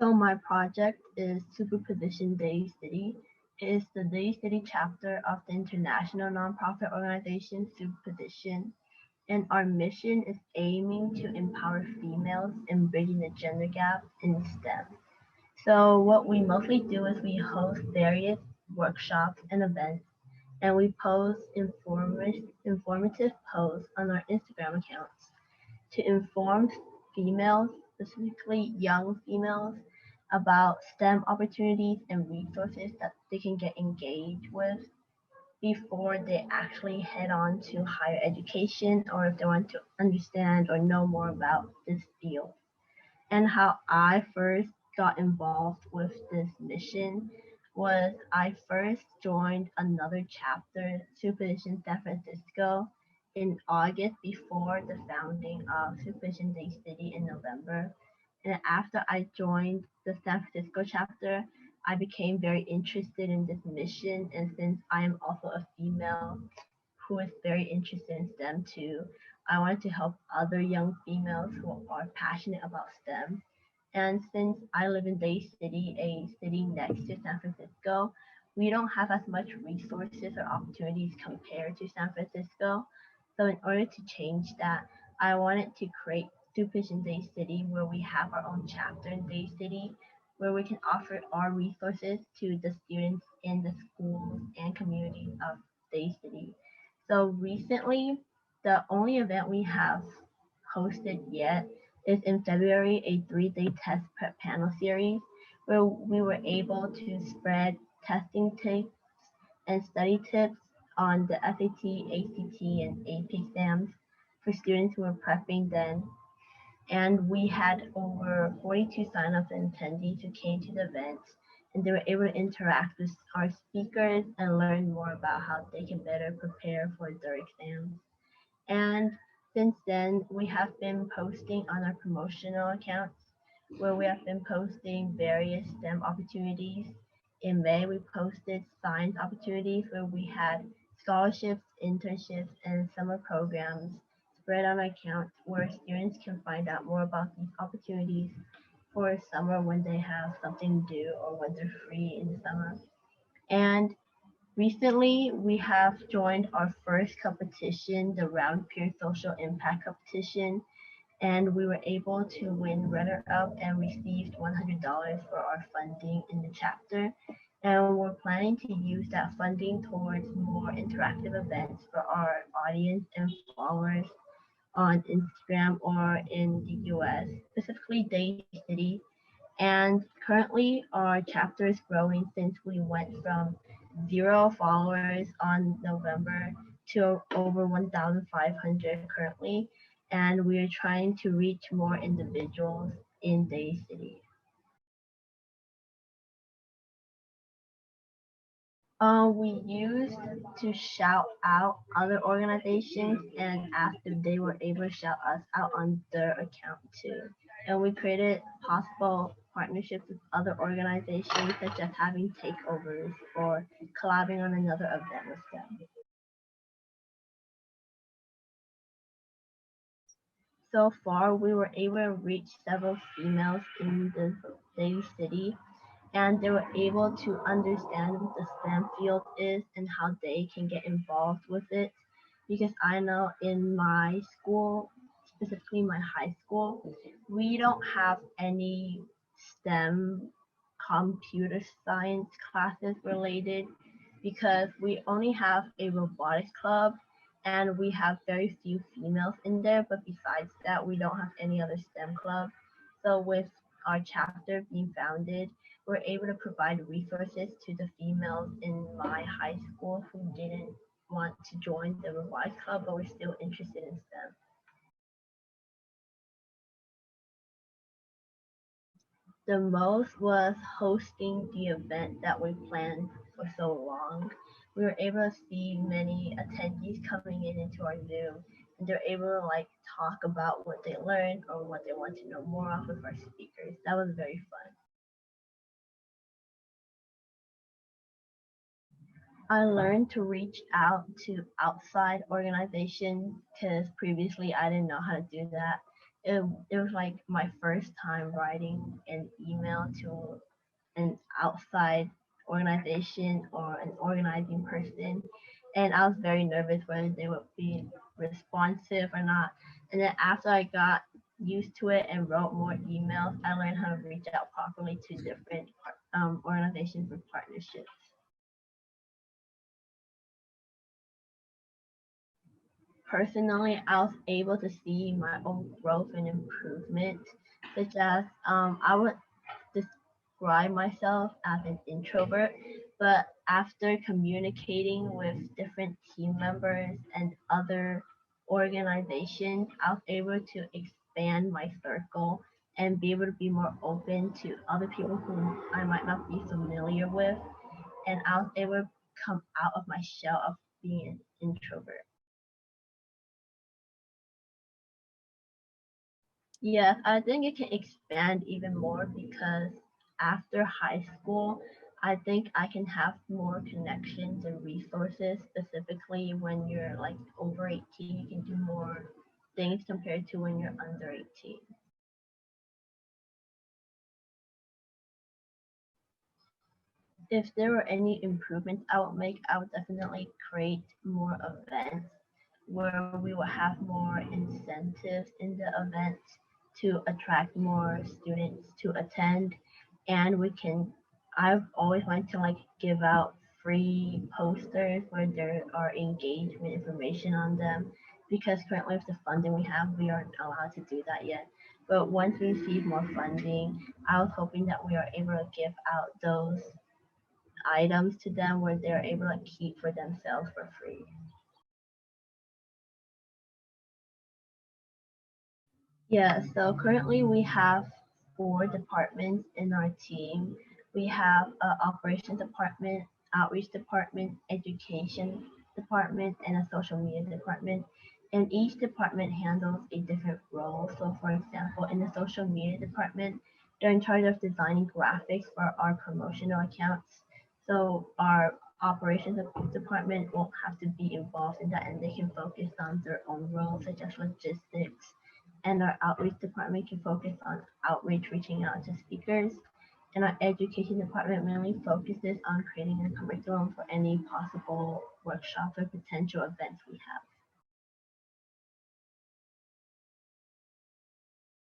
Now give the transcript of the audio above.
So my project is Superposition Daily City. It is the Daily City chapter of the international nonprofit organization Superposition, and our mission is aiming to empower females in bridging the gender gap in STEM. So what we mostly do is we host various workshops and events, and we post informative posts on our Instagram accounts to inform females, specifically young females, about STEM opportunities and resources that they can get engaged with before they actually head on to higher education or if they want to understand or know more about this field. And how I first got involved with this mission was I first joined another chapter, Supervision San Francisco, in August before the founding of Supervision Day City in November. And after I joined the San Francisco chapter, I became very interested in this mission. And since I am also a female who is very interested in STEM too, I wanted to help other young females who are passionate about STEM. And since I live in Daly City, a city next to San Francisco, we don't have as much resources or opportunities compared to San Francisco. So in order to change that, I wanted to create Stupish in Day City where we have our own chapter in Day City where we can offer our resources to the students in the schools and communities of Day City. So recently, the only event we have hosted yet is in February, a 3-day test prep panel series where we were able to spread testing tips and study tips on the SAT, ACT, and AP exams for students who were prepping then. And we had over 42 signups and attendees who came to the event, and they were able to interact with our speakers and learn more about how they can better prepare for their exams. And since then, we have been posting on our promotional accounts where we have been posting various STEM opportunities. In May, we posted science opportunities where we had scholarships, internships, and summer programs spread on our accounts where students can find out more about these opportunities for summer when they have something due or when they're free in the summer. And recently, we have joined our first competition, the Round Peer Social Impact Competition, and we were able to win runner-up and received $100 for our funding in the chapter. And we're planning to use that funding towards more interactive events for our audience and followers on Instagram or in the US, specifically Day City. And currently, our chapter is growing since we went from 0 followers on November to over 1,500 currently. And we are trying to reach more individuals in Day City. We used to shout out other organizations and asked if they were able to shout us out on their account too. And we created possible partnerships with other organizations, such as having takeovers or collabing on another event with them. So far, we were able to reach several females in the Daly City, and they were able to understand what the STEM field is and how they can get involved with it. Because I know in my school, specifically my high school, we don't have any STEM computer science classes related because we only have a robotics club and we have very few females in there. But besides that, we don't have any other STEM club. So with our chapter being founded, we're able to provide resources to the females in my high school who didn't want to join the robotics club but were still interested in STEM. The most was hosting the event that we planned for so long. We were able to see many attendees coming in into our Zoom, and they're able to like talk about what they learned or what they want to know more of with our speakers. That was very fun. I learned to reach out to outside organizations because previously I didn't know how to do that. it was like my first time writing an email to an outside organization or an organizing person, and I was very nervous whether they would be responsive or not. And then after I got used to it and wrote more emails, I learned how to reach out properly to different organizations and partnerships. Personally, I was able to see my own growth and improvement, such as I would describe myself as an introvert, but after communicating with different team members and other organizations, I was able to expand my circle and be able to be more open to other people whom I might not be familiar with. And I was able to come out of my shell of being an introvert. Yes, I think it can expand even more because after high school, I think I can have more connections and resources, specifically when you're like over 18, you can do more things compared to when you're under 18. If there were any improvements I would make, I would definitely create more events where we will have more incentives in the events to attract more students to attend, and we can I've always wanted to like give out free posters where there are engagement information on them, because currently with the funding we have we aren't allowed to do that yet. But once we receive more funding, I was hoping that we are able to give out those items to them where they're able to keep for themselves for free. Yeah, so currently we have four departments in our team. We have an operations department, outreach department, education department, and a social media department. And each department handles a different role. So, for example, in the social media department, they're in charge of designing graphics for our promotional accounts. So, our operations department won't have to be involved in that, and they can focus on their own roles, such as logistics, and our outreach department can focus on outreach, reaching out to speakers. And our education department mainly focuses on creating a curriculum for any possible workshops or potential events we have.